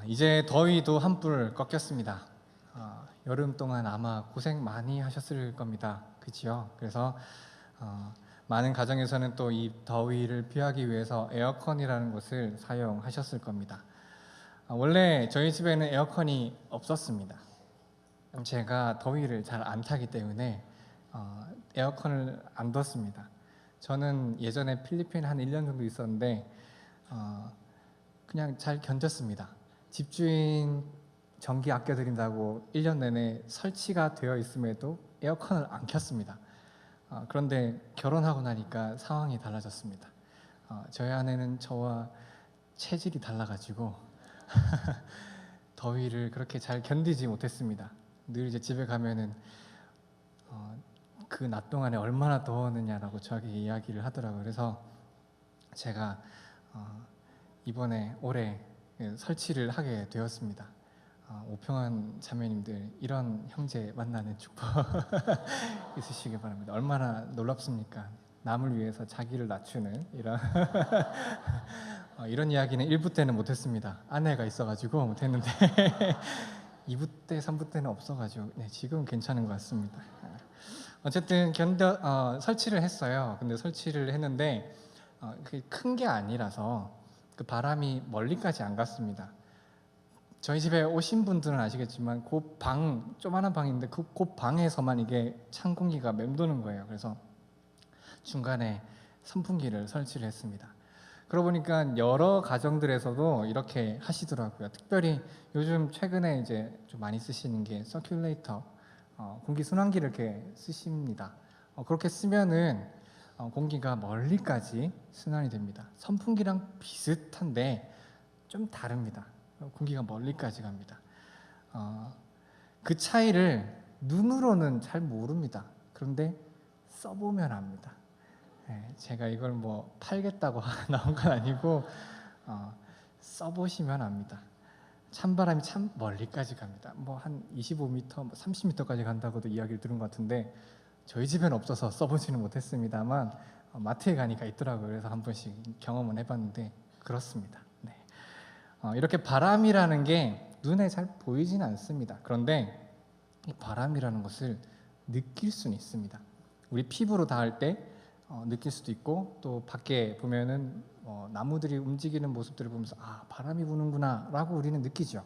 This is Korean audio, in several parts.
이제 더위도 한풀 꺾였습니다. 여름 동안 아마 고생 많이 하셨을 겁니다. 그지요? 그래서 많은 가정에서는 또 이 더위를 피하기 위해서 에어컨이라는 것을 사용하셨을 겁니다. 원래 저희 집에는 에어컨이 없었습니다. 제가 더위를 잘 안 타기 때문에 에어컨을 안 뒀습니다. 저는 예전에 필리핀 한 1년 정도 있었는데 그냥 잘 견뎠습니다. 집주인 전기 아껴드린다고 1년 내내 설치가 되어 있음에도 에어컨을 안 켰습니다. 그런데 결혼하고 나니까 상황이 달라졌습니다. 저희 아내는 저와 체질이 달라가지고 더위를 그렇게 잘 견디지 못했습니다. 늘 이제 집에 가면은 그 낮 동안에 얼마나 더웠느냐라고 저에게 이야기를 하더라고요. 그래서 제가 이번에 올해 설치를 하게 되었습니다. 오평한 자매님들, 이런 형제 만나는 축복 있으시길 바랍니다. 얼마나 놀랍습니까? 남을 위해서 자기를 낮추는 이런 이야기는 1부 때는 못했습니다. 아내가 있어가지고 못했는데 2부 때, 3부 때는 없어가지고 지금은 괜찮은 것 같습니다. 어쨌든 설치를 했어요. 근데 설치를 했는데 큰 게 아니라서 그 바람이 멀리까지 안 갔습니다. 저희 집에 오신 분들은 아시겠지만 그 방, 조그마한 방인데 그 방에서만 이게 찬 공기가 맴도는 거예요. 그래서 중간에 선풍기를 설치를 했습니다. 그러고 보니까 여러 가정들에서도 이렇게 하시더라고요. 특별히 요즘 최근에 이제 좀 많이 쓰시는 게 서큘레이터, 공기 순환기를 이렇게 쓰십니다. 그렇게 쓰면은 공기가 멀리까지 순환이 됩니다. 선풍기랑 비슷한데 좀 다릅니다. 공기가 멀리까지 갑니다. 그 차이를 눈으로는 잘 모릅니다. 그런데 써보면 압니다. 제가 이걸 뭐 팔겠다고 나온 건 아니고 써보시면 압니다. 찬바람이 참 멀리까지 갑니다. 뭐 한 25m, 30m까지 간다고도 이야기를 들은 것 같은데 저희 집에는 없어서 써보지는 못했습니다만 마트에 가니까 있더라고요. 그래서 한 번씩 경험은 해봤는데 그렇습니다. 이렇게 바람이라는 게 눈에 잘 보이지는 않습니다. 그런데 이 바람이라는 것을 느낄 수는 있습니다. 우리 피부로 닿을 때 느낄 수도 있고, 또 밖에 보면은 나무들이 움직이는 모습들을 보면서 바람이 부는구나 라고 우리는 느끼죠.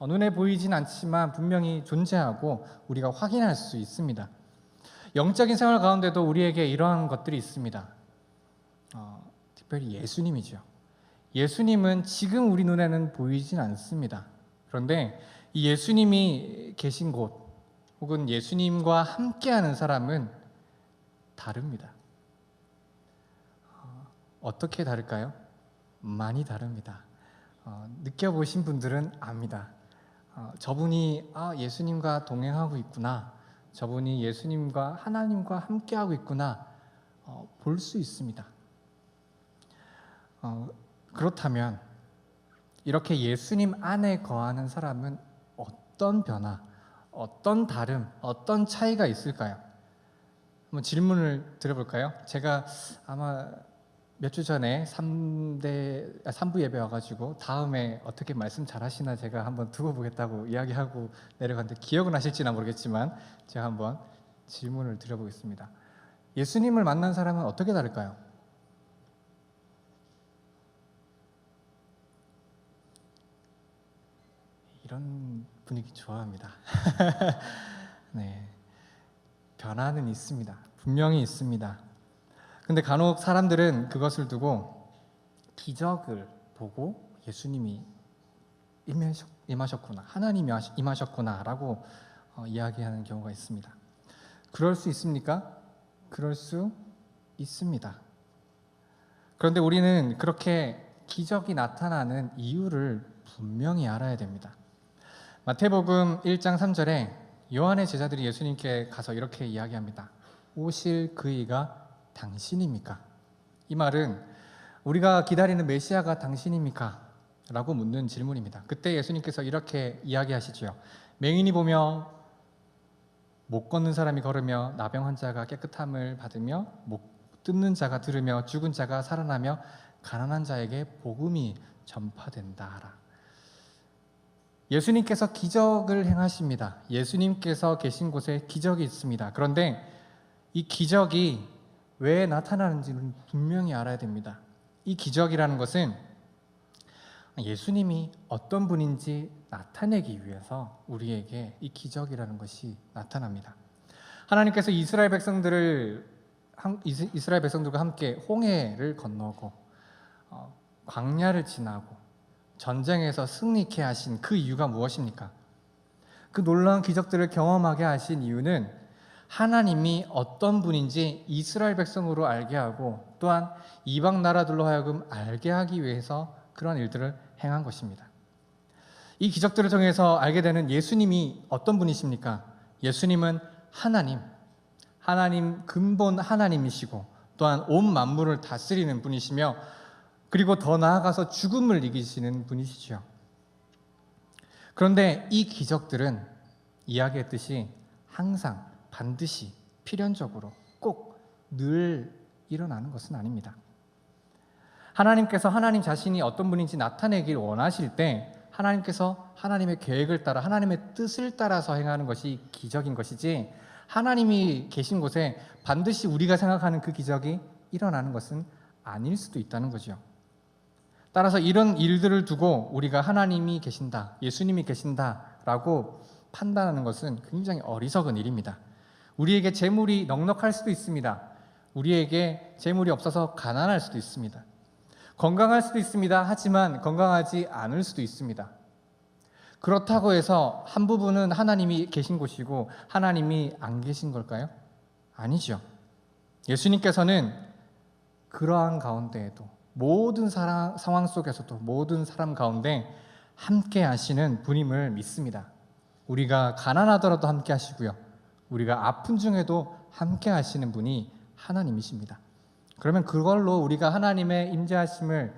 눈에 보이진 않지만 분명히 존재하고 우리가 확인할 수 있습니다. 영적인 생활 가운데도 우리에게 이러한 것들이 있습니다. 특별히 예수님이죠. 예수님은 지금 우리 눈에는 보이진 않습니다. 그런데 이 예수님이 계신 곳, 혹은 예수님과 함께하는 사람은 다릅니다. 어떻게 다를까요? 많이 다릅니다. 느껴보신 분들은 압니다. 저분이 예수님과 동행하고 있구나, 저분이 예수님과 하나님과 함께하고 있구나 볼 수 있습니다. 그렇다면 이렇게 예수님 안에 거하는 사람은 어떤 변화, 어떤 다름, 어떤 차이가 있을까요? 한번 질문을 드려볼까요? 제가 아마 몇 주 전에 3부 예배 와가지고 다음에 어떻게 말씀 잘 하시나 제가 한번 두고 보겠다고 이야기하고 내려갔는데 기억은 하실지나 모르겠지만 제가 한번 질문을 드려보겠습니다. 예수님을 만난 사람은 어떻게 다를까요? 이런 분위기 좋아합니다. 변화는 있습니다. 분명히 있습니다. 근데 간혹 사람들은 그것을 두고 기적을 보고 예수님이 임하셨구나, 하나님이 임하셨구나 라고 이야기하는 경우가 있습니다. 그럴 수 있습니까? 그럴 수 있습니다. 그런데 우리는 그렇게 기적이 나타나는 이유를 분명히 알아야 됩니다. 마태복음 1장 3절에 요한의 제자들이 예수님께 가서 이렇게 이야기합니다. 오실 그이가 당신입니까? 이 말은 우리가 기다리는 메시아가 당신입니까? 라고 묻는 질문입니다. 그때 예수님께서 이렇게 이야기하시죠. 맹인이 보며, 못 걷는 사람이 걸으며, 나병 환자가 깨끗함을 받으며, 못 듣는 자가 들으며, 죽은 자가 살아나며, 가난한 자에게 복음이 전파된다라. 예수님께서 기적을 행하십니다. 예수님께서 계신 곳에 기적이 있습니다. 그런데 이 기적이 왜 나타나는지는 분명히 알아야 됩니다. 이 기적이라는 것은 예수님이 어떤 분인지 나타내기 위해서 우리에게 이 기적이라는 것이 나타납니다. 하나님께서 이스라엘 백성들과 함께 홍해를 건너고 광야를 지나고 전쟁에서 승리케 하신 그 이유가 무엇입니까? 그 놀라운 기적들을 경험하게 하신 이유는 하나님이 어떤 분인지 이스라엘 백성으로 알게 하고 또한 이방 나라들로 하여금 알게 하기 위해서 그런 일들을 행한 것입니다. 이 기적들을 통해서 알게 되는 예수님이 어떤 분이십니까? 예수님은 하나님 근본 하나님이시고 또한 온 만물을 다스리는 분이시며 그리고 더 나아가서 죽음을 이기시는 분이시죠. 그런데 이 기적들은 이야기했듯이 항상 반드시 필연적으로 꼭 늘 일어나는 것은 아닙니다. 하나님께서 하나님 자신이 어떤 분인지 나타내길 원하실 때 하나님께서 하나님의 계획을 따라 하나님의 뜻을 따라서 행하는 것이 기적인 것이지 하나님이 계신 곳에 반드시 우리가 생각하는 그 기적이 일어나는 것은 아닐 수도 있다는 거죠. 따라서 이런 일들을 두고 우리가 하나님이 계신다, 예수님이 계신다라고 판단하는 것은 굉장히 어리석은 일입니다. 우리에게 재물이 넉넉할 수도 있습니다. 우리에게 재물이 없어서 가난할 수도 있습니다. 건강할 수도 있습니다. 하지만 건강하지 않을 수도 있습니다. 그렇다고 해서 한 부분은 하나님이 계신 곳이고 하나님이 안 계신 걸까요? 아니죠. 예수님께서는 그러한 가운데에도 모든 상황 속에서도 모든 사람 가운데 함께 하시는 분임을 믿습니다. 우리가 가난하더라도 함께 하시고요. 우리가 아픈 중에도 함께 하시는 분이 하나님이십니다. 그러면 그걸로 우리가 하나님의 임재하심을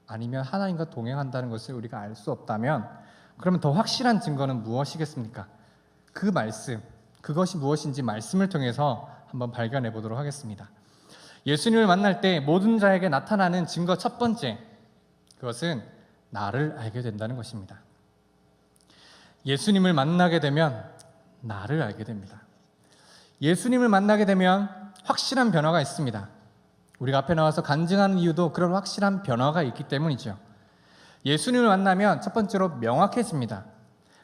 아니면 하나님과 동행한다는 것을 우리가 알 수 없다면 그러면 더 확실한 증거는 무엇이겠습니까? 그 말씀, 그것이 무엇인지 말씀을 통해서 한번 발견해 보도록 하겠습니다. 예수님을 만날 때 모든 자에게 나타나는 증거 첫 번째, 그것은 나를 알게 된다는 것입니다. 예수님을 만나게 되면 나를 알게 됩니다. 예수님을 만나게 되면 확실한 변화가 있습니다. 우리가 앞에 나와서 간증하는 이유도 그런 확실한 변화가 있기 때문이죠. 예수님을 만나면 첫 번째로 명확해집니다.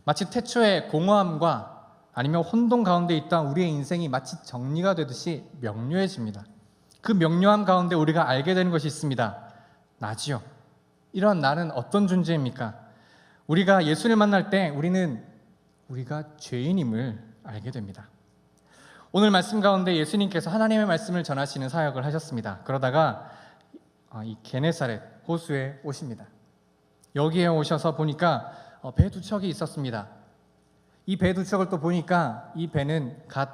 마치 태초에 공허함과 아니면 혼돈 가운데 있던 우리의 인생이 마치 정리가 되듯이 명료해집니다. 그 명료함 가운데 우리가 알게 되는 것이 있습니다. 나지요. 이런 나는 어떤 존재입니까? 우리가 예수를 만날 때 우리가 죄인임을 알게 됩니다. 오늘 말씀 가운데 예수님께서 하나님의 말씀을 전하시는 사역을 하셨습니다. 그러다가 이 게네사렛 호수에 오십니다. 여기에 오셔서 보니까 배 두 척이 있었습니다. 이 배 두 척을 또 보니까 이 배는 갓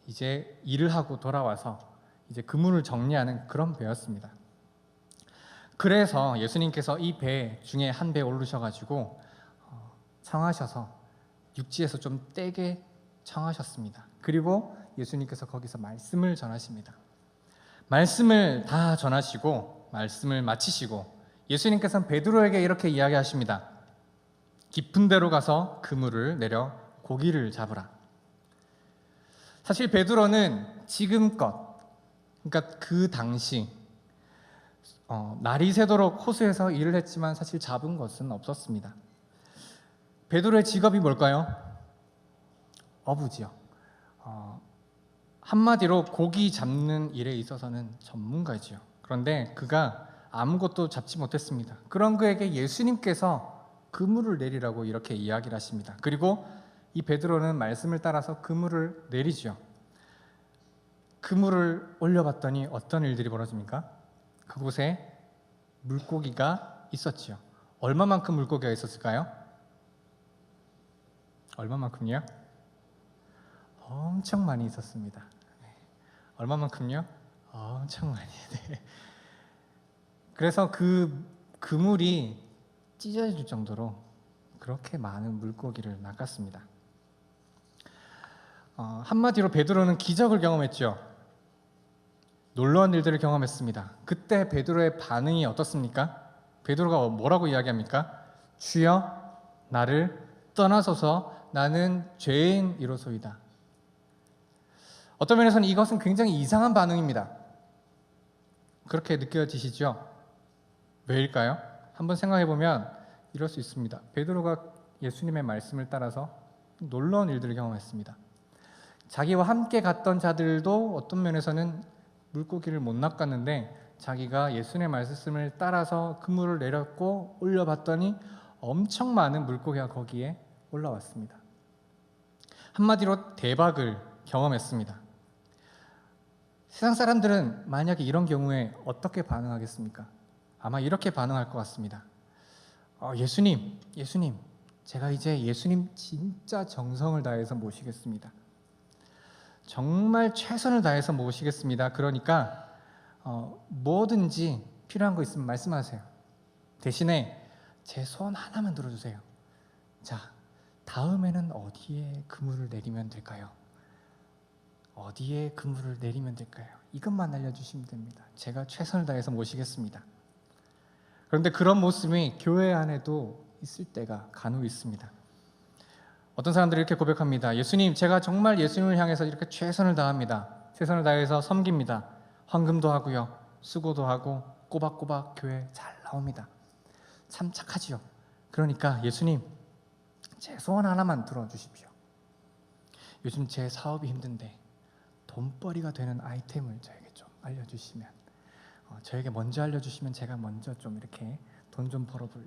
이제 일을 하고 돌아와서 이제 그물을 정리하는 그런 배였습니다. 그래서 예수님께서 이 배 중에 한 배에 오르셔가지고 청하셔서 육지에서 좀 떼게 청하셨습니다. 그리고 예수님께서 거기서 말씀을 전하십니다. 말씀을 다 전하시고 말씀을 마치시고 예수님께서는 베드로에게 이렇게 이야기하십니다. 깊은 데로 가서 그물을 내려 고기를 잡으라. 사실 베드로는 지금껏, 그러니까 그 당시 날이 새도록 호수에서 일을 했지만 사실 잡은 것은 없었습니다. 베드로의 직업이 뭘까요? 어부지요. 한마디로 고기 잡는 일에 있어서는 전문가지요. 그런데 그가 아무것도 잡지 못했습니다. 그런 그에게 예수님께서 그물을 내리라고 이렇게 이야기를 하십니다. 그리고 이 베드로는 말씀을 따라서 그물을 내리죠. 그물을 올려봤더니 어떤 일들이 벌어집니까? 그곳에 물고기가 있었지요. 얼마만큼 물고기가 있었을까요? 얼마만큼요? 엄청 많이 있었습니다. 얼마만큼요? 엄청 많이. 네. 그래서 그 그물이 찢어질 정도로 그렇게 많은 물고기를 낚았습니다. 한마디로 베드로는 기적을 경험했죠. 놀라운 일들을 경험했습니다. 그때 베드로의 반응이 어떻습니까? 베드로가 뭐라고 이야기합니까? 주여 나를 떠나소서 나는 죄인이로소이다. 어떤 면에서는 이것은 굉장히 이상한 반응입니다. 그렇게 느껴지시죠? 왜일까요? 한번 생각해 보면 이럴 수 있습니다. 베드로가 예수님의 말씀을 따라서 놀라운 일들을 경험했습니다. 자기와 함께 갔던 자들도 어떤 면에서는 물고기를 못 낚았는데 자기가 예수님의 말씀을 따라서 그물을 내렸고 올려봤더니 엄청 많은 물고기가 거기에 올라왔습니다. 한마디로 대박을 경험했습니다. 세상 사람들은 만약에 이런 경우에 어떻게 반응하겠습니까? 아마 이렇게 반응할 것 같습니다. 예수님, 제가 이제 예수님 진짜 정성을 다해서 모시겠습니다. 정말 최선을 다해서 모시겠습니다. 그러니까 뭐든지 필요한 거 있으면 말씀하세요. 대신에 제 소원 하나만 들어주세요. 자, 다음에는 어디에 그물을 내리면 될까요? 어디에 그물을 내리면 될까요? 이것만 알려주시면 됩니다. 제가 최선을 다해서 모시겠습니다. 그런데 그런 모습이 교회 안에도 있을 때가 간혹 있습니다. 어떤 사람들이 이렇게 고백합니다. 예수님, 제가 정말 예수님을 향해서 이렇게 최선을 다합니다. 최선을 다해서 섬깁니다. 헌금도 하고요, 수고도 하고 꼬박꼬박 교회 잘 나옵니다. 참 착하지요. 그러니까 예수님, 제 소원 하나만 들어주십시오. 요즘 제 사업이 힘든데 돈벌이가 되는 아이템을 저에게 좀 알려주시면, 저에게 먼저 알려주시면 제가 먼저 좀 이렇게 돈 좀 벌어볼.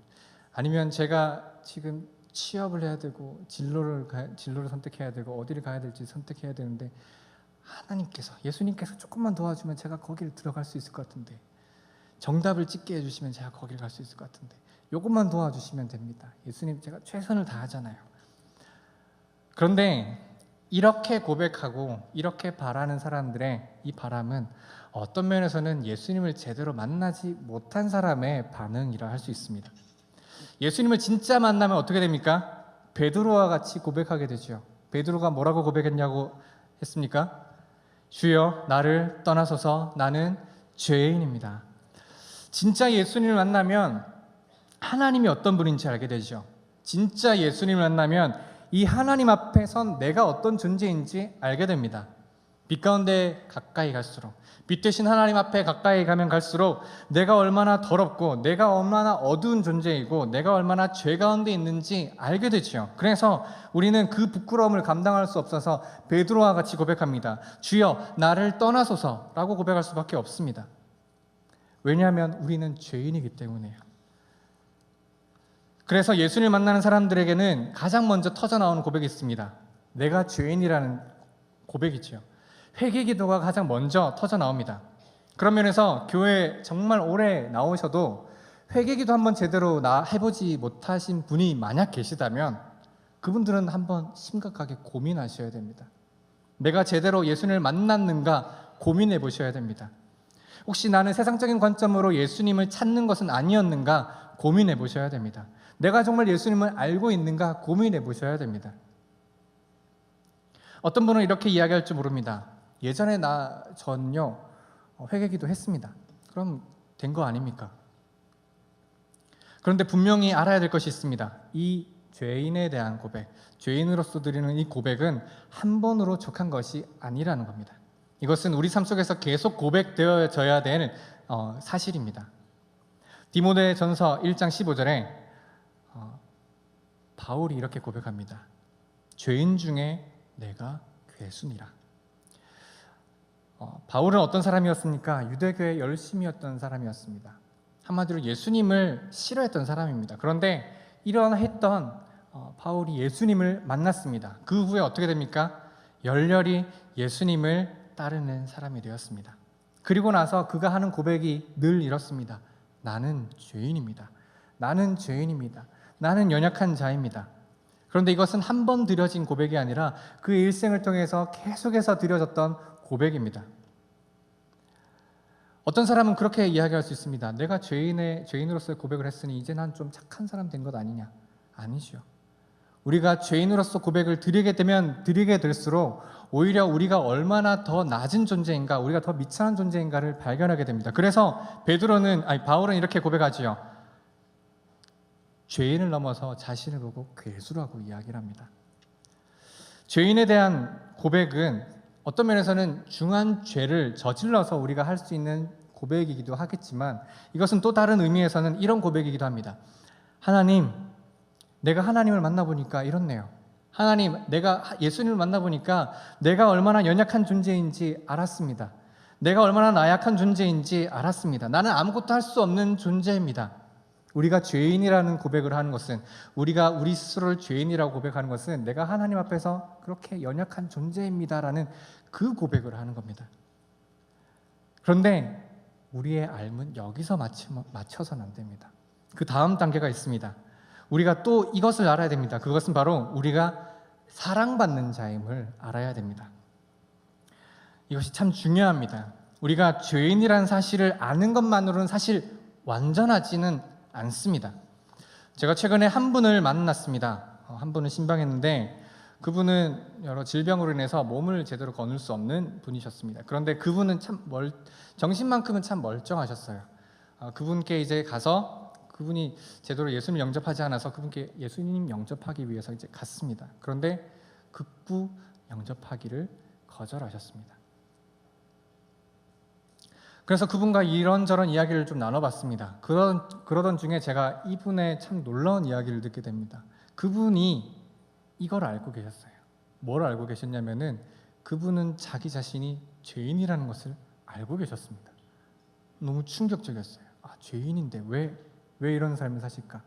아니면 제가 지금 취업을 해야 되고 진로를 선택해야 되고 어디를 가야 될지 선택해야 되는데 하나님께서, 예수님께서 조금만 도와주면 제가 거기를 들어갈 수 있을 것 같은데, 정답을 찍게 해주시면 제가 거기를 갈 수 있을 것 같은데 요것만 도와주시면 됩니다. 예수님, 제가 최선을 다하잖아요. 그런데 이렇게 고백하고 이렇게 바라는 사람들의 이 바람은 어떤 면에서는 예수님을 제대로 만나지 못한 사람의 반응이라 할 수 있습니다. 예수님을 진짜 만나면 어떻게 됩니까? 베드로와 같이 고백하게 되죠. 베드로가 뭐라고 고백했냐고 했습니까? 주여, 나를 떠나소서 나는 죄인입니다. 진짜 예수님을 만나면 하나님이 어떤 분인지 알게 되죠. 진짜 예수님을 만나면 이 하나님 앞에 선 내가 어떤 존재인지 알게 됩니다. 빛 가운데 가까이 갈수록, 빛 되신 하나님 앞에 가까이 가면 갈수록 내가 얼마나 더럽고 내가 얼마나 어두운 존재이고 내가 얼마나 죄 가운데 있는지 알게 되죠. 그래서 우리는 그 부끄러움을 감당할 수 없어서 베드로와 같이 고백합니다. 주여, 나를 떠나소서라고 고백할 수밖에 없습니다. 왜냐하면 우리는 죄인이기 때문에요. 그래서 예수님을 만나는 사람들에게는 가장 먼저 터져나오는 고백이 있습니다. 내가 죄인이라는 고백이죠. 회개기도가 가장 먼저 터져나옵니다. 그런 면에서 교회 정말 오래 나오셔도 회개기도 한번 제대로 해보지 못하신 분이 만약 계시다면 그분들은 한번 심각하게 고민하셔야 됩니다. 내가 제대로 예수님을 만났는가 고민해 보셔야 됩니다. 혹시 나는 세상적인 관점으로 예수님을 찾는 것은 아니었는가 고민해 보셔야 됩니다. 내가 정말 예수님을 알고 있는가 고민해 보셔야 됩니다. 어떤 분은 이렇게 이야기할 줄 모릅니다. 예전에 전요 회개기도 했습니다. 그럼 된 거 아닙니까? 그런데 분명히 알아야 될 것이 있습니다. 이 죄인에 대한 고백, 죄인으로서 드리는 이 고백은 한 번으로 족한 것이 아니라는 겁니다. 이것은 우리 삶 속에서 계속 고백되어져야 되는 사실입니다. 디모데전서 1장 15절에 바울이 이렇게 고백합니다. 죄인 중에 내가 괴순이라. 바울은 어떤 사람이었습니까? 유대교의 열심이었던 사람이었습니다. 한마디로 예수님을 싫어했던 사람입니다. 그런데 이러했던 바울이 예수님을 만났습니다. 그 후에 어떻게 됩니까? 열렬히 예수님을 따르는 사람이 되었습니다. 그리고 나서 그가 하는 고백이 늘 이렇습니다. 나는 죄인입니다. 나는 죄인입니다. 나는 연약한 자입니다. 그런데 이것은 한 번 드려진 고백이 아니라 그의 일생을 통해서 계속해서 드려졌던 고백입니다. 어떤 사람은 그렇게 이야기할 수 있습니다. 내가 죄인으로서의 고백을 했으니 이제 난 좀 착한 사람 된 것 아니냐? 아니죠. 우리가 죄인으로서 고백을 드리게 되면 드리게 될수록 오히려 우리가 얼마나 더 낮은 존재인가, 우리가 더 미천한 존재인가를 발견하게 됩니다. 그래서 바울은 이렇게 고백하지요. 죄인을 넘어서 자신을 보고 괴수라고 이야기를 합니다. 죄인에 대한 고백은 어떤 면에서는 중한 죄를 저질러서 우리가 할 수 있는 고백이기도 하겠지만, 이것은 또 다른 의미에서는 이런 고백이기도 합니다. 하나님, 내가 하나님을 만나보니까 이렇네요. 하나님, 내가 예수님을 만나보니까 내가 얼마나 연약한 존재인지 알았습니다. 내가 얼마나 나약한 존재인지 알았습니다. 나는 아무것도 할 수 없는 존재입니다. 우리가 죄인이라는 고백을 하는 것은, 우리가 우리 스스로를 죄인이라고 고백하는 것은 내가 하나님 앞에서 그렇게 연약한 존재입니다라는 그 고백을 하는 겁니다. 그런데 우리의 삶은 여기서 맞춰서는 안 됩니다. 그 다음 단계가 있습니다. 우리가 또 이것을 알아야 됩니다. 그것은 바로 우리가 사랑받는 자임을 알아야 됩니다. 이것이 참 중요합니다. 우리가 죄인이라는 사실을 아는 것만으로는 사실 완전하지는 않습니다. 제가 최근에 한 분을 만났습니다. 한 분은 신방했는데 그분은 여러 질병으로 인해서 몸을 제대로 거눌 수 없는 분이셨습니다. 그런데 그분은 참 정신만큼은 참 멀쩡하셨어요. 그분께 이제 가서, 그분이 제대로 예수님을 영접하지 않아서 그분께 예수님 영접하기 위해서 이제 갔습니다. 그런데 극구 영접하기를 거절하셨습니다. 그래서 그분과 이런저런 이야기를 좀 나눠봤습니다. 그러던 중에 제가 이분의 참 놀라운 이야기를 듣게 됩니다. 그분이 이걸 알고 계셨어요. 뭘 알고 계셨냐면은, 그분은 자기 자신이 죄인이라는 것을 알고 계셨습니다. 너무 충격적이었어요. 죄인인데 왜 이런 삶을 사실까?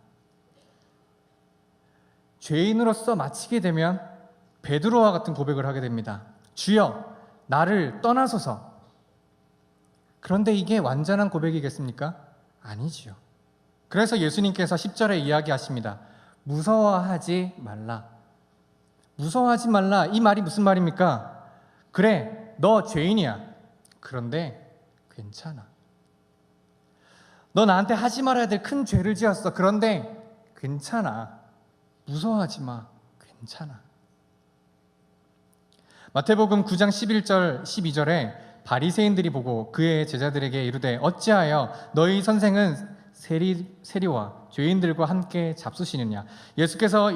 죄인으로서 마치게 되면 베드로와 같은 고백을 하게 됩니다. 주여, 나를 떠나소서. 그런데 이게 완전한 고백이겠습니까? 아니지요. 그래서 예수님께서 10절에 이야기하십니다. 무서워하지 말라. 무서워하지 말라. 이 말이 무슨 말입니까? 그래, 너 죄인이야. 그런데 괜찮아. 너 나한테 하지 말아야 될 큰 죄를 지었어. 그런데 괜찮아. 무서워하지 마. 괜찮아. 마태복음 9장 11절 12절에 바리새인들이 보고 그의 제자들에게 이르되 어찌하여 너희 선생은 세리와 죄인들과 함께 잡수시느냐. 예수께서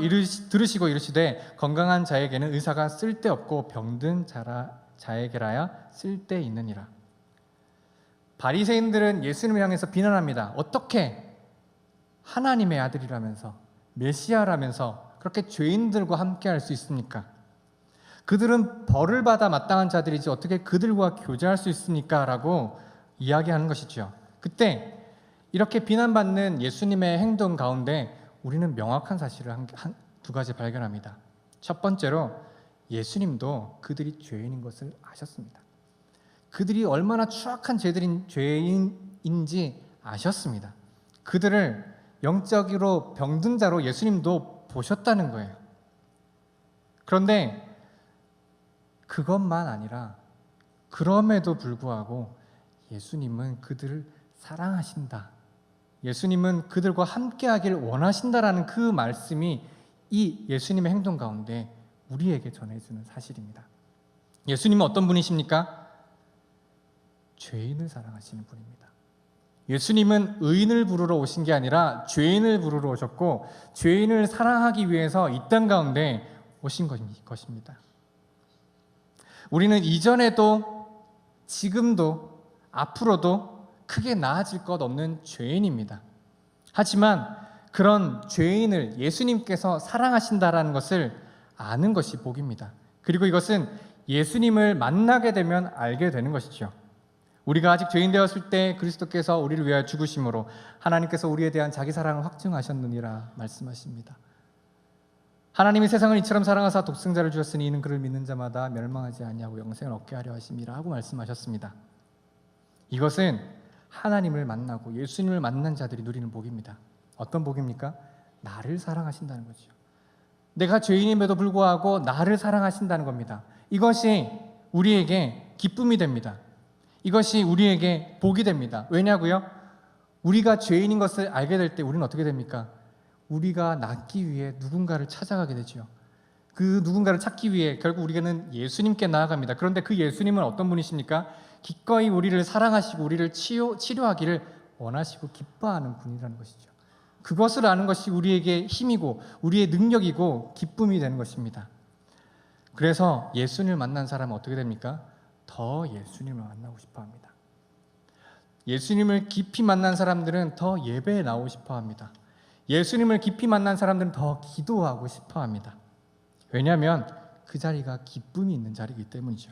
들으시고 이르시되 건강한 자에게는 의사가 쓸데없고 병든 자에게라야 쓸데있느니라. 바리새인들은 예수님을 향해서 비난합니다. 어떻게 하나님의 아들이라면서, 메시아라면서 그렇게 죄인들과 함께 할 수 있습니까? 그들은 벌을 받아 마땅한 자들이지 어떻게 그들과 교제할 수 있습니까? 라고 이야기하는 것이죠. 그때 이렇게 비난받는 예수님의 행동 가운데 우리는 명확한 사실을 두 가지 발견합니다. 첫 번째로, 예수님도 그들이 죄인인 것을 아셨습니다. 그들이 얼마나 추악한 죄인인지 아셨습니다. 그들을 영적으로 병든 자로 예수님도 보셨다는 거예요. 그런데 그것만 아니라, 그럼에도 불구하고 예수님은 그들을 사랑하신다. 예수님은 그들과 함께하길 원하신다라는 그 말씀이 이 예수님의 행동 가운데 우리에게 전해주는 사실입니다. 예수님은 어떤 분이십니까? 죄인을 사랑하시는 분입니다. 예수님은 의인을 부르러 오신 게 아니라 죄인을 부르러 오셨고, 죄인을 사랑하기 위해서 이 땅 가운데 오신 것입니다. 우리는 이전에도 지금도 앞으로도 크게 나아질 것 없는 죄인입니다. 하지만 그런 죄인을 예수님께서 사랑하신다라는 것을 아는 것이 복입니다. 그리고 이것은 예수님을 만나게 되면 알게 되는 것이죠. 우리가 아직 죄인 되었을 때 그리스도께서 우리를 위하여 죽으심으로 하나님께서 우리에 대한 자기 사랑을 확증하셨느니라 말씀하십니다. 하나님이 세상을 이처럼 사랑하사 독생자를 주셨으니 이는 그를 믿는 자마다 멸망하지 아니하고 영생을 얻게 하려 하심이라 하고 말씀하셨습니다. 이것은 하나님을 만나고 예수님을 만난 자들이 누리는 복입니다. 어떤 복입니까? 나를 사랑하신다는 거죠. 내가 죄인임에도 불구하고 나를 사랑하신다는 겁니다. 이것이 우리에게 기쁨이 됩니다. 이것이 우리에게 복이 됩니다. 왜냐고요? 우리가 죄인인 것을 알게 될 때 우리는 어떻게 됩니까? 우리가 낫기 위해 누군가를 찾아가게 되죠. 그 누군가를 찾기 위해 결국 우리는 예수님께 나아갑니다. 그런데 그 예수님은 어떤 분이십니까? 기꺼이 우리를 사랑하시고 우리를 치료하기를 원하시고 기뻐하는 분이라는 것이죠. 그것을 아는 것이 우리에게 힘이고 우리의 능력이고 기쁨이 되는 것입니다. 그래서 예수님을 만난 사람은 어떻게 됩니까? 더 예수님을 만나고 싶어 합니다. 예수님을 깊이 만난 사람들은 더 예배에 나오고 싶어 합니다. 예수님을 깊이 만난 사람들은 더 기도하고 싶어 합니다. 왜냐하면 그 자리가 기쁨이 있는 자리이기 때문이죠.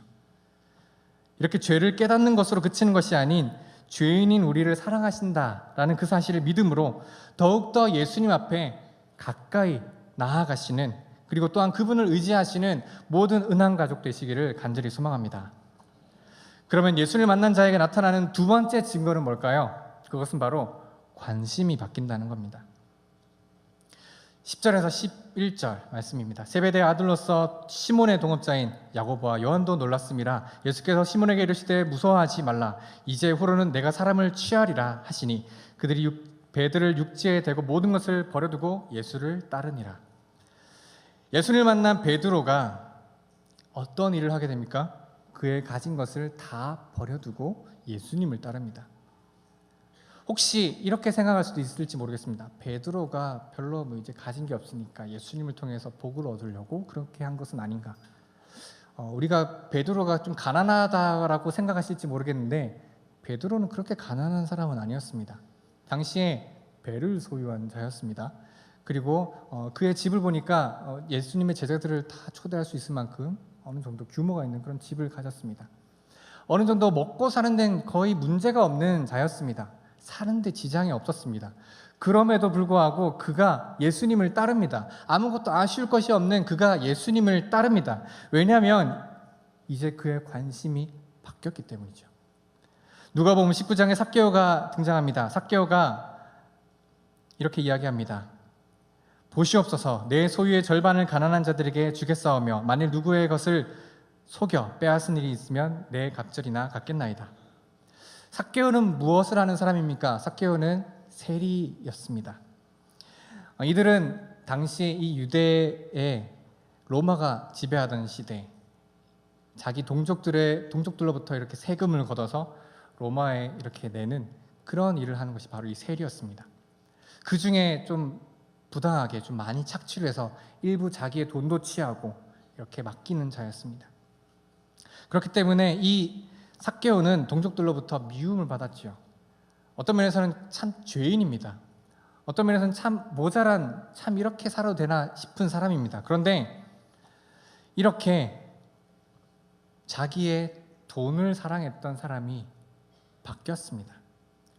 이렇게 죄를 깨닫는 것으로 그치는 것이 아닌 죄인인 우리를 사랑하신다라는 그 사실을 믿음으로 더욱더 예수님 앞에 가까이 나아가시는, 그리고 또한 그분을 의지하시는 모든 은한 가족 되시기를 간절히 소망합니다. 그러면 예수를 만난 자에게 나타나는 두 번째 증거는 뭘까요? 그것은 바로 관심이 바뀐다는 겁니다. 10절에서 11절 말씀입니다. 세베대의 아들로서 시몬의 동업자인 야고보와 요한도 놀랐음이라. 예수께서 시몬에게 이르시되 무서워하지 말라. 이제후로는 내가 사람을 취하리라 하시니 그들이 배들을 육지에 대고 모든 것을 버려두고 예수를 따르니라. 예수를 만난 베드로가 어떤 일을 하게 됩니까? 그의 가진 것을 다 버려두고 예수님을 따릅니다. 혹시 이렇게 생각할 수도 있을지 모르겠습니다. 베드로가 별로 이제 가진 게 없으니까 예수님을 통해서 복을 얻으려고 그렇게 한 것은 아닌가? 우리가 베드로가 좀 가난하다라고 생각하실지 모르겠는데 베드로는 그렇게 가난한 사람은 아니었습니다. 당시에 배를 소유한 자였습니다. 그리고 그의 집을 보니까 예수님의 제자들을 다 초대할 수 있을 만큼 어느 정도 규모가 있는 그런 집을 가졌습니다. 어느 정도 먹고 사는 데는 거의 문제가 없는 자였습니다. 사는 데 지장이 없었습니다. 그럼에도 불구하고 그가 예수님을 따릅니다. 아무것도 아쉬울 것이 없는 그가 예수님을 따릅니다. 왜냐하면 이제 그의 관심이 바뀌었기 때문이죠. 누가복음 19장에 삭개오가 등장합니다. 삭개오가 이렇게 이야기합니다. 보시옵소서, 내 소유의 절반을 가난한 자들에게 주겠사오며 만일 누구의 것을 속여 빼앗은 일이 있으면 내 갑절이나 갚겠나이다. 삭개오는 무엇을 하는 사람입니까? 삭개오는 세리였습니다. 이들은 당시 이 유대에 로마가 지배하던 시대, 자기 동족들로부터 이렇게 세금을 걷어서 로마에 이렇게 내는 그런 일을 하는 것이 바로 이 세리였습니다. 그 중에 좀 부당하게 좀 많이 착취를 해서 일부 자기의 돈도 취하고 이렇게 맡기는 자였습니다. 그렇기 때문에 이 삭개오는 동족들로부터 미움을 받았지요. 어떤 면에서는 참 죄인입니다. 어떤 면에서는 참 모자란, 참 이렇게 살아도 되나 싶은 사람입니다. 그런데 이렇게 자기의 돈을 사랑했던 사람이 바뀌었습니다.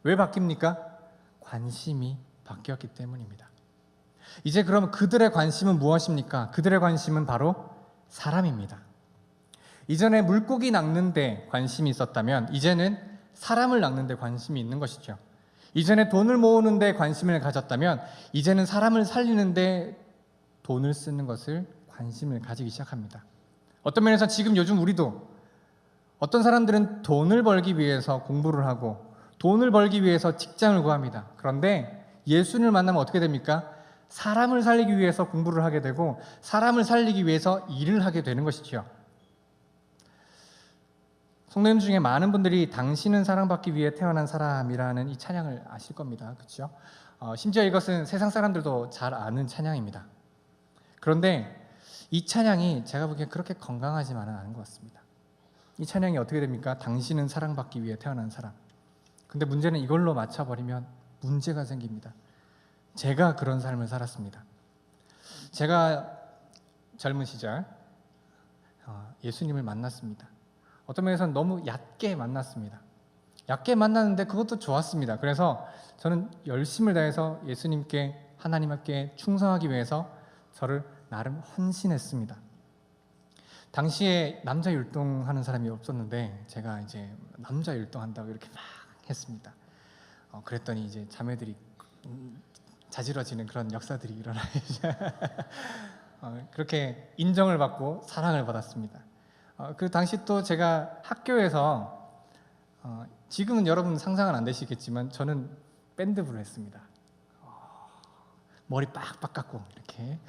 왜 바뀝니까? 관심이 바뀌었기 때문입니다. 이제 그럼 그들의 관심은 무엇입니까? 그들의 관심은 바로 사람입니다. 이전에 물고기 낚는 데 관심이 있었다면 이제는 사람을 낚는 데 관심이 있는 것이죠. 이전에 돈을 모으는 데 관심을 가졌다면 이제는 사람을 살리는 데 돈을 쓰는 것을 관심을 가지기 시작합니다. 어떤 면에서 지금 요즘 우리도 어떤 사람들은 돈을 벌기 위해서 공부를 하고 돈을 벌기 위해서 직장을 구합니다. 그런데 예수님을 만나면 어떻게 됩니까? 사람을 살리기 위해서 공부를 하게 되고 사람을 살리기 위해서 일을 하게 되는 것이죠. 성도님 중에 많은 분들이 당신은 사랑받기 위해 태어난 사람이라는 이 찬양을 아실 겁니다. 그렇죠? 심지어 이것은 세상 사람들도 잘 아는 찬양입니다. 그런데 이 찬양이 제가 보기엔 그렇게 건강하지만은 않은 것 같습니다. 이 찬양이 어떻게 됩니까? 당신은 사랑받기 위해 태어난 사람. 근데 문제는 이걸로 맞춰버리면 문제가 생깁니다. 제가 그런 삶을 살았습니다. 제가 젊은 시절 예수님을 만났습니다. 어떤 면에서는 너무 얕게 만났습니다. 얕게 만났는데 그것도 좋았습니다. 그래서 저는 열심을 다해서 예수님께, 하나님께 충성하기 위해서 저를 나름 헌신했습니다. 당시에 남자 율동하는 사람이 없었는데 제가 이제 남자 율동한다고 이렇게 막 했습니다. 그랬더니 이제 자매들이 자지러지는 그런 역사들이 일어나요. 그렇게 인정을 받고 사랑을 받았습니다. 그 당시 또 제가 학교에서 지금은 여러분 상상은 안 되시겠지만 저는 밴드부를 했습니다. 머리 빡빡 깎고 이렇게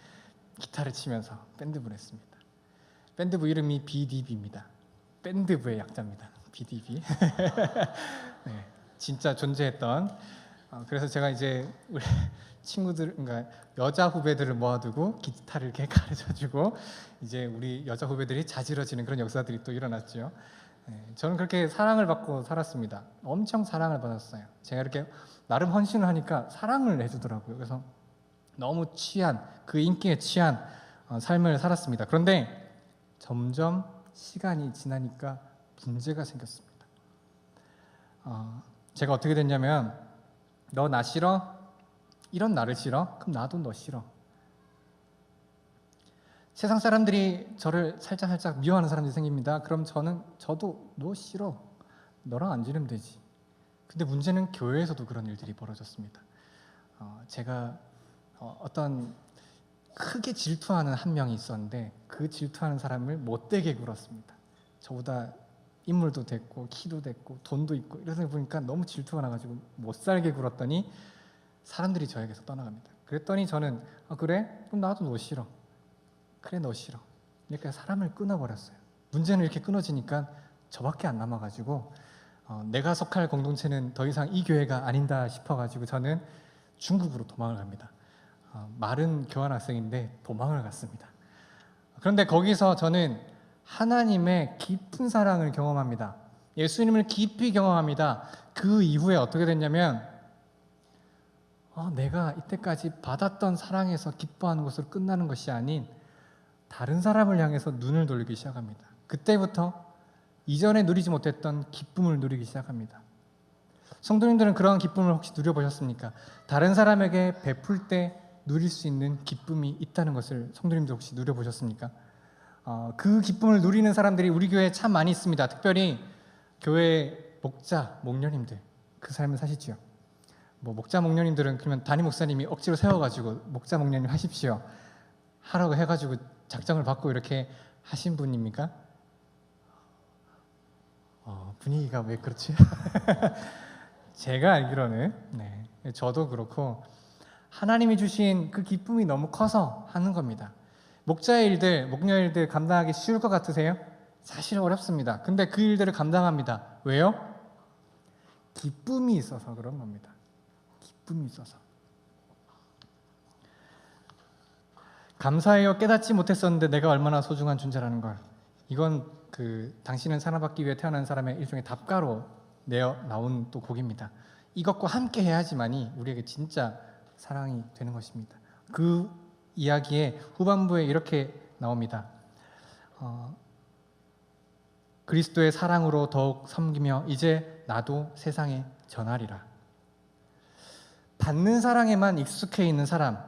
기타를 치면서 밴드부를 했습니다. 밴드부 이름이 BDB입니다. 밴드부의 약자입니다. BDB. 네, 진짜 존재했던. 그래서 제가 이제 친구들, 그러니까 여자 후배들을 모아두고 기타를 이렇게 가르쳐주고 이제 우리 여자 후배들이 자지러지는 그런 역사들이 또 일어났죠. 저는 그렇게 사랑을 받고 살았습니다. 엄청 사랑을 받았어요. 제가 이렇게 나름 헌신을 하니까 사랑을 해주더라고요. 그래서 너무 취한, 그 인기에 취한 삶을 살았습니다. 그런데 점점 시간이 지나니까 문제가 생겼습니다. 제가 어떻게 됐냐면, 너 나 싫어? 이런 나를 싫어? 그럼 나도 너 싫어. 세상 사람들이 저를 살짝 미워하는 사람들이 생깁니다. 그럼 저도 너 싫어. 너랑 안 지내면 되지. 근데 문제는 교회에서도 그런 일들이 벌어졌습니다. 제가 어떤 크게 질투하는 한 명이 있었는데 그 질투하는 사람을 못되게 굴었습니다. 저보다 인물도 됐고 키도 됐고 돈도 있고 이러다 보니까 너무 질투가 나가지고 못 살게 굴었더니 사람들이 저에게서 떠나갑니다. 그랬더니 저는 그래? 그럼 나도 너 싫어. 그래 너 싫어. 이렇게 사람을 끊어버렸어요. 문제는 이렇게 끊어지니까 저밖에 안 남아가지고 내가 속할 공동체는 더 이상 이 교회가 아닌다 싶어가지고 저는 중국으로 도망을 갑니다. 마른 교환학생인데 도망을 갔습니다. 그런데 거기서 저는 하나님의 깊은 사랑을 경험합니다. 예수님을 깊이 경험합니다. 그 이후에 어떻게 됐냐면 내가 이때까지 받았던 사랑에서 기뻐하는 것으로 끝나는 것이 아닌 다른 사람을 향해서 눈을 돌리기 시작합니다. 그때부터 이전에 누리지 못했던 기쁨을 누리기 시작합니다. 성도님들은 그러한 기쁨을 혹시 누려보셨습니까? 다른 사람에게 베풀 때 누릴 수 있는 기쁨이 있다는 것을 성도님들 혹시 누려보셨습니까? 그 기쁨을 누리는 사람들이 우리 교회에 참 많이 있습니다. 특별히 교회 목자, 목녀님들 그 삶을 사시지요. 목자, 목녀님들은 그러면 담임 목사님이 억지로 세워가지고 목자, 목녀님 하십시오 하라고 해가지고 작정을 받고 이렇게 하신 분입니까? 분위기가 왜 그렇지? 제가 알기로는 저도 그렇고 하나님이 주신 그 기쁨이 너무 커서 하는 겁니다. 목자의 일들, 목녀 일들 감당하기 쉬울 것 같으세요? 사실 어렵습니다. 근데 그 일들을 감당합니다. 왜요? 기쁨이 있어서 그런 겁니다. 기쁨이 있어서. 감사해요. 깨닫지 못했었는데 내가 얼마나 소중한 존재라는 걸. 이건 당신은 사랑받기 위해 태어난 사람의 일종의 답가로 나온 또 곡입니다. 이것과 함께 해야지만이 우리에게 진짜 사랑이 되는 것입니다. 그 이야기의 후반부에 이렇게 나옵니다. 그리스도의 사랑으로 더욱 섬기며 이제 나도 세상에 전하리라. 받는 사랑에만 익숙해 있는 사람,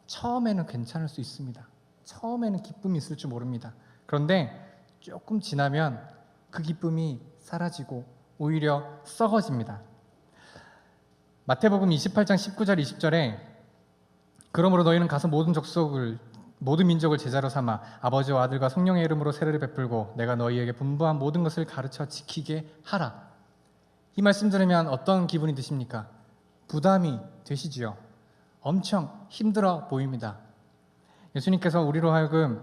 처음에는 괜찮을 수 있습니다. 처음에는 기쁨이 있을 줄 모릅니다. 그런데 조금 지나면 그 기쁨이 사라지고 오히려 썩어집니다. 마태복음 28장 19절 20절에 그러므로 너희는 가서 모든 민족을 제자로 삼아 아버지와 아들과 성령의 이름으로 세례를 베풀고 내가 너희에게 분부한 모든 것을 가르쳐 지키게 하라. 이 말씀 들으면 어떤 기분이 드십니까? 부담이 되시지요. 엄청 힘들어 보입니다. 예수님께서 우리로 하여금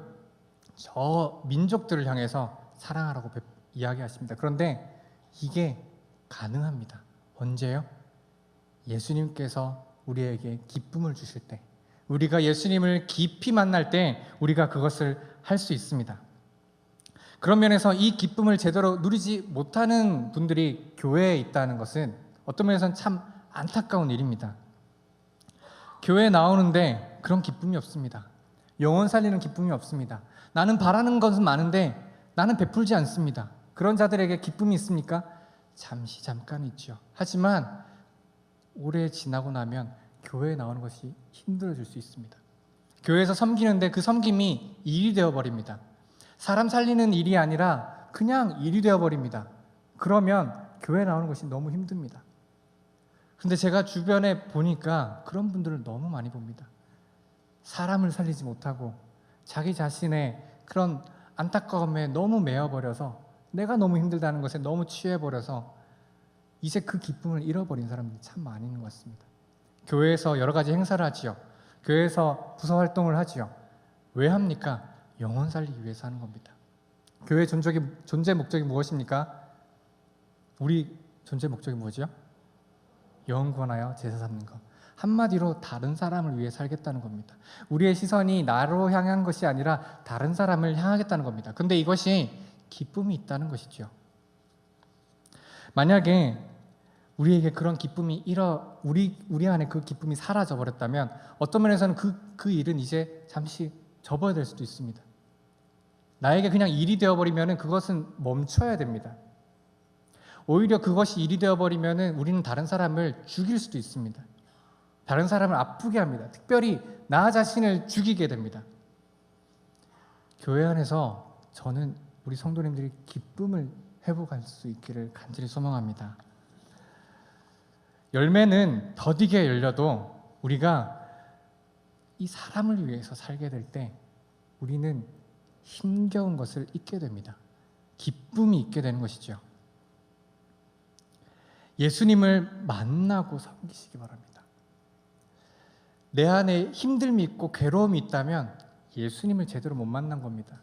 저 민족들을 향해서 사랑하라고 이야기하십니다. 그런데 이게 가능합니다. 언제요? 예수님께서 우리에게 기쁨을 주실 때, 우리가 예수님을 깊이 만날 때 우리가 그것을 할 수 있습니다. 그런 면에서 이 기쁨을 제대로 누리지 못하는 분들이 교회에 있다는 것은 어떤 면에서는 참 안타까운 일입니다. 교회에 나오는데 그런 기쁨이 없습니다. 영혼 살리는 기쁨이 없습니다. 나는 바라는 것은 많은데 나는 베풀지 않습니다. 그런 자들에게 기쁨이 있습니까? 잠깐 있죠. 하지만 오래 지나고 나면 교회에 나오는 것이 힘들어질 수 있습니다. 교회에서 섬기는데 그 섬김이 일이 되어버립니다. 사람 살리는 일이 아니라 그냥 일이 되어버립니다. 그러면 교회에 나오는 것이 너무 힘듭니다. 근데 제가 주변에 보니까 그런 분들을 너무 많이 봅니다. 사람을 살리지 못하고 자기 자신의 그런 안타까움에 너무 매여버려서 내가 너무 힘들다는 것에 너무 취해버려서 이제 그 기쁨을 잃어버린 사람들이 참 많이 있는 것 같습니다. 교회에서 여러 가지 행사를 하지요. 교회에서 부서 활동을 하지요. 왜 합니까? 영혼 살리기 위해서 하는 겁니다. 교회 존재 목적이 무엇입니까? 우리 존재 목적이 뭐지요? 영혼 구원하여 제사 삼는 것. 한마디로 다른 사람을 위해 살겠다는 겁니다. 우리의 시선이 나로 향한 것이 아니라 다른 사람을 향하겠다는 겁니다. 근데 이것이 기쁨이 있다는 것이죠. 만약에 우리에게 그런 기쁨이 우리 안에 그 기쁨이 사라져 버렸다면 어떤 면에서는 그 일은 이제 잠시 접어야 될 수도 있습니다. 나에게 그냥 일이 되어버리면 그것은 멈춰야 됩니다. 오히려 그것이 일이 되어버리면 우리는 다른 사람을 죽일 수도 있습니다. 다른 사람을 아프게 합니다. 특별히 나 자신을 죽이게 됩니다. 교회 안에서 저는 우리 성도님들이 기쁨을 회복할 수 있기를 간절히 소망합니다. 열매는 더디게 열려도 우리가 이 사람을 위해서 살게 될 때 우리는 힘겨운 것을 잊게 됩니다. 기쁨이 있게 되는 것이죠. 예수님을 만나고 섬기시기 바랍니다. 내 안에 힘듦이 있고 괴로움이 있다면 예수님을 제대로 못 만난 겁니다.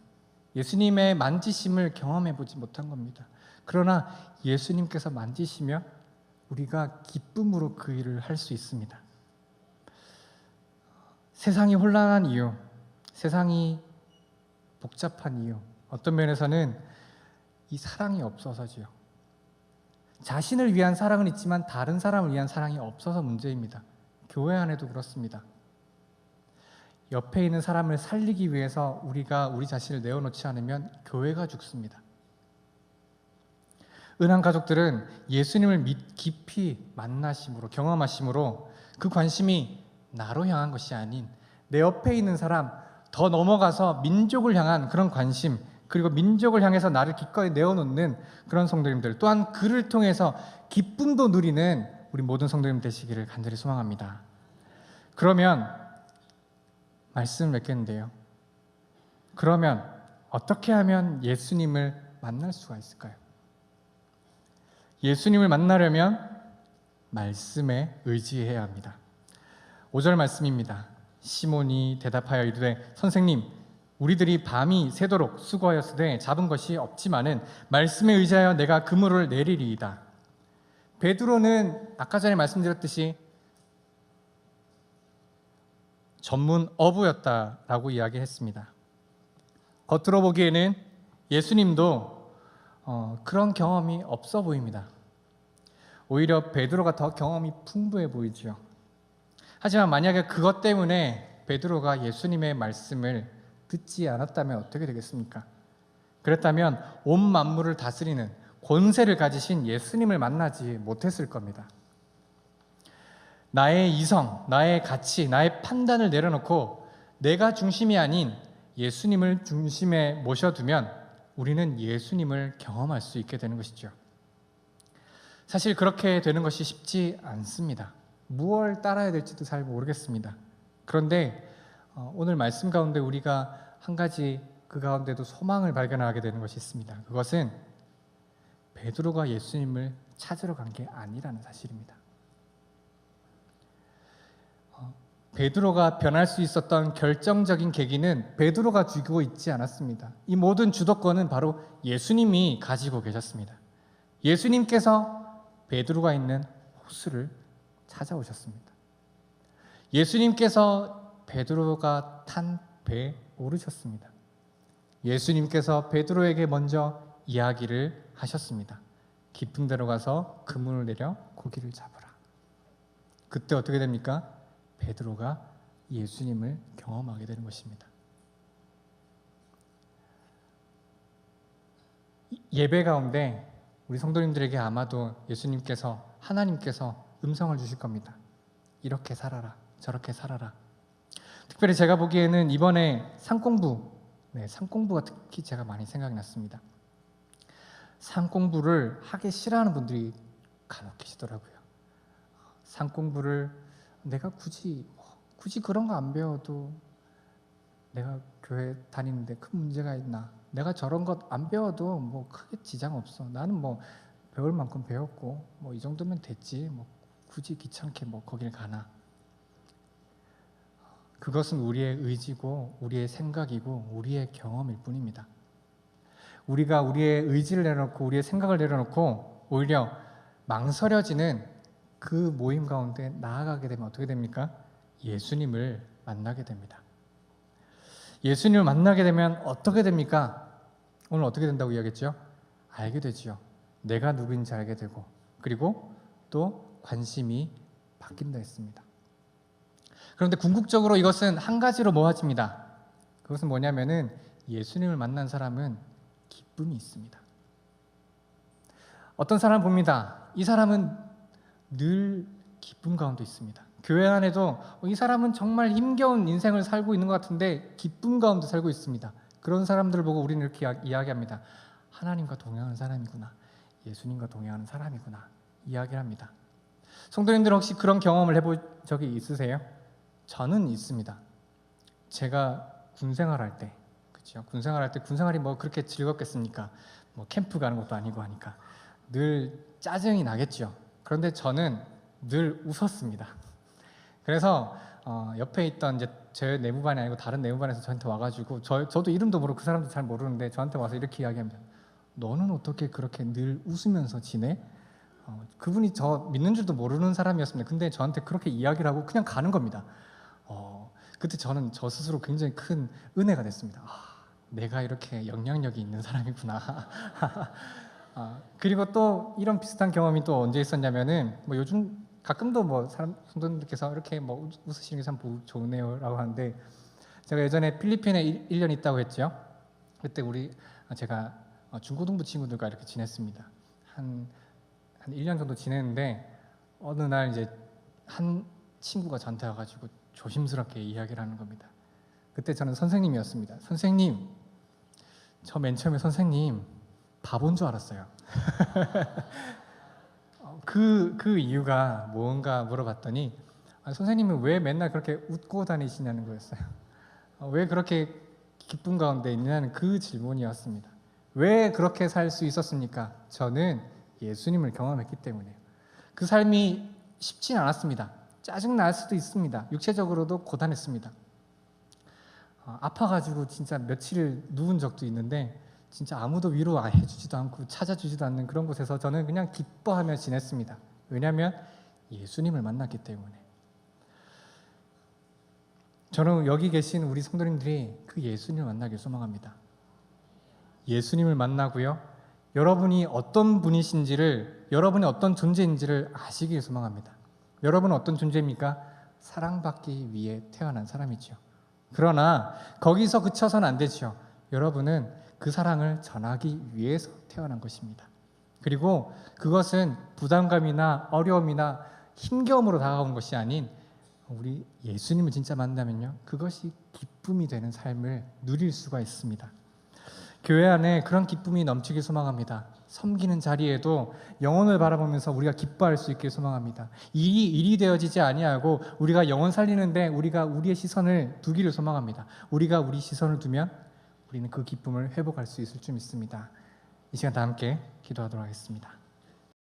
예수님의 만지심을 경험해 보지 못한 겁니다. 그러나 예수님께서 만지시며 우리가 기쁨으로 그 일을 할 수 있습니다. 세상이 혼란한 이유, 세상이 복잡한 이유, 어떤 면에서는 이 사랑이 없어서지요. 자신을 위한 사랑은 있지만 다른 사람을 위한 사랑이 없어서 문제입니다. 교회 안에도 그렇습니다. 옆에 있는 사람을 살리기 위해서 우리가 우리 자신을 내어놓지 않으면 교회가 죽습니다. 은한 가족들은 예수님을 깊이 만나심으로 경험하심으로 그 관심이 나로 향한 것이 아닌 내 옆에 있는 사람, 더 넘어가서 민족을 향한 그런 관심, 그리고 민족을 향해서 나를 기꺼이 내어놓는 그런 성도님들, 또한 그를 통해서 기쁨도 누리는 우리 모든 성도님 되시기를 간절히 소망합니다. 그러면 말씀을 맺겠는데요. 그러면 어떻게 하면 예수님을 만날 수가 있을까요? 예수님을 만나려면 말씀에 의지해야 합니다. 5절 말씀입니다. 시몬이 대답하여 이르되 선생님 우리들이 밤이 새도록 수고하였으되 잡은 것이 없지만은 말씀에 의지하여 내가 그물을 내리리이다. 베드로는 아까 전에 말씀드렸듯이 전문 어부였다라고 이야기했습니다. 겉으로 보기에는 예수님도 그런 경험이 없어 보입니다. 오히려 베드로가 더 경험이 풍부해 보이죠. 하지만 만약에 그것 때문에 베드로가 예수님의 말씀을 듣지 않았다면 어떻게 되겠습니까? 그랬다면 온 만물을 다스리는 권세를 가지신 예수님을 만나지 못했을 겁니다. 나의 이성, 나의 가치, 나의 판단을 내려놓고 내가 중심이 아닌 예수님을 중심에 모셔두면 우리는 예수님을 경험할 수 있게 되는 것이죠. 사실 그렇게 되는 것이 쉽지 않습니다. 무엇을 따라야 될지도 잘 모르겠습니다. 그런데 오늘 말씀 가운데 우리가 한 가지 그 가운데도 소망을 발견하게 되는 것이 있습니다. 그것은 베드로가 예수님을 찾으러 간 게 아니라는 사실입니다. 베드로가 변할 수 있었던 결정적인 계기는 베드로가 쥐고 있지 않았습니다. 이 모든 주도권은 바로 예수님이 가지고 계셨습니다. 예수님께서 베드로가 있는 호수를 찾아오셨습니다. 예수님께서 베드로가 탄 배에 오르셨습니다. 예수님께서 베드로에게 먼저 이야기를 하셨습니다. 깊은 데로 가서 그물을 내려 고기를 잡으라. 그때 어떻게 됩니까? 베드로가 예수님을 경험하게 되는 것입니다. 예배 가운데 우리 성도님들에게 아마도 예수님께서 하나님께서 음성을 주실 겁니다. 이렇게 살아라, 저렇게 살아라. 특별히 제가 보기에는 이번에 상공부가 특히 제가 많이 생각이 났습니다. 상공부를 하기 싫어하는 분들이 간혹 계시더라고요. 상공부를 내가 굳이 그런 거 안 배워도 내가 교회 다니는데 큰 문제가 있나? 내가 저런 것 안 배워도 뭐 크게 지장 없어. 나는 뭐 배울 만큼 배웠고 뭐 이 정도면 됐지. 뭐 굳이 귀찮게 뭐 거길 가나? 그것은 우리의 의지고 우리의 생각이고 우리의 경험일 뿐입니다. 우리가 우리의 의지를 내려놓고 우리의 생각을 내려놓고 오히려 망설여지는 그 모임 가운데 나아가게 되면 어떻게 됩니까? 예수님을 만나게 됩니다. 예수님을 만나게 되면 어떻게 됩니까? 오늘 어떻게 된다고 이야기했죠? 알게 되지요. 내가 누구인지 알게 되고, 그리고 또 관심이 바뀐다 했습니다. 그런데 궁극적으로 이것은 한 가지로 모아집니다. 그것은 뭐냐면은 예수님을 만난 사람은 기쁨이 있습니다. 어떤 사람을 봅니다. 이 사람은 늘 기쁨 가운데 있습니다. 교회 안에도 이 사람은 정말 힘겨운 인생을 살고 있는 것 같은데 기쁨 가운데 살고 있습니다. 그런 사람들을 보고 우리는 이렇게 이야기합니다. 하나님과 동행하는 사람이구나. 예수님과 동행하는 사람이구나. 이야기를 합니다. 성도님들 혹시 그런 경험을 해본 적이 있으세요? 저는 있습니다. 제가 군생활할 때, 그렇죠? 군생활할 때 군생활이 뭐 그렇게 즐겁겠습니까? 뭐 캠프 가는 것도 아니고 하니까 늘 짜증이 나겠죠. 그런데 저는 늘 웃었습니다. 그래서 옆에 있던 이제 제 내무반이 아니고 다른 내무반에서 저한테 와가지고 저도 이름도 모르고 그 사람도 잘 모르는데 저한테 와서 이렇게 이야기합니다. 너는 어떻게 그렇게 늘 웃으면서 지내? 그분이 저 믿는 줄도 모르는 사람이었습니다. 근데 저한테 그렇게 이야기를 하고 그냥 가는 겁니다. 그때 저는 저 스스로 굉장히 큰 은혜가 됐습니다. 내가 이렇게 영향력이 있는 사람이구나. 그리고 또 이런 비슷한 경험이 또 언제 있었냐면은 뭐 요즘 가끔도 뭐 성도님들께서 이렇게 뭐 웃으시는 게 참 좋네요라고 하는데 제가 예전에 필리핀에 1년 있다고 했죠. 그때 제가 중고등부 친구들과 이렇게 지냈습니다. 한 1년 정도 지냈는데 어느 날 이제 한 친구가 저한테 와가지고 조심스럽게 이야기를 하는 겁니다. 그때 저는 선생님이었습니다. 선생님, 저 맨 처음에 선생님 바본 줄 알았어요. 그 이유가 뭔가 물어봤더니 선생님은 왜 맨날 그렇게 웃고 다니시냐는 거였어요. 왜 그렇게 기쁨 가운데 있냐는 그 질문이었습니다. 왜 그렇게 살 수 있었습니까? 저는 예수님을 경험했기 때문에요. 그 삶이 쉽진 않았습니다. 짜증날 수도 있습니다. 육체적으로도 고단했습니다. 아파가지고 진짜 며칠 누운 적도 있는데 진짜 아무도 위로해주지도 않고 찾아주지도 않는 그런 곳에서 저는 그냥 기뻐하며 지냈습니다. 왜냐하면 예수님을 만났기 때문에. 저는 여기 계신 우리 성도님들이 그 예수님을 만나길 소망합니다. 예수님을 만나고요. 여러분이 어떤 분이신지를, 여러분이 어떤 존재인지를 아시길 소망합니다. 여러분은 어떤 존재입니까? 사랑받기 위해 태어난 사람이죠. 그러나 거기서 그쳐서는 안 되죠. 여러분은 그 사랑을 전하기 위해서 태어난 것입니다. 그리고 그것은 부담감이나 어려움이나 힘겨움으로 다가온 것이 아닌 우리 예수님을 진짜 만나면요, 그것이 기쁨이 되는 삶을 누릴 수가 있습니다. 교회 안에 그런 기쁨이 넘치길 소망합니다. 섬기는 자리에도 영혼을 바라보면서 우리가 기뻐할 수 있길 소망합니다. 일이 되어지지 아니하고 우리가 영혼 살리는데 우리가 우리의 시선을 두기를 소망합니다. 우리가 우리 시선을 두면 우리는 그 기쁨을 회복할 수 있을 줄 믿습니다. 이 시간 다 함께 기도하도록 하겠습니다.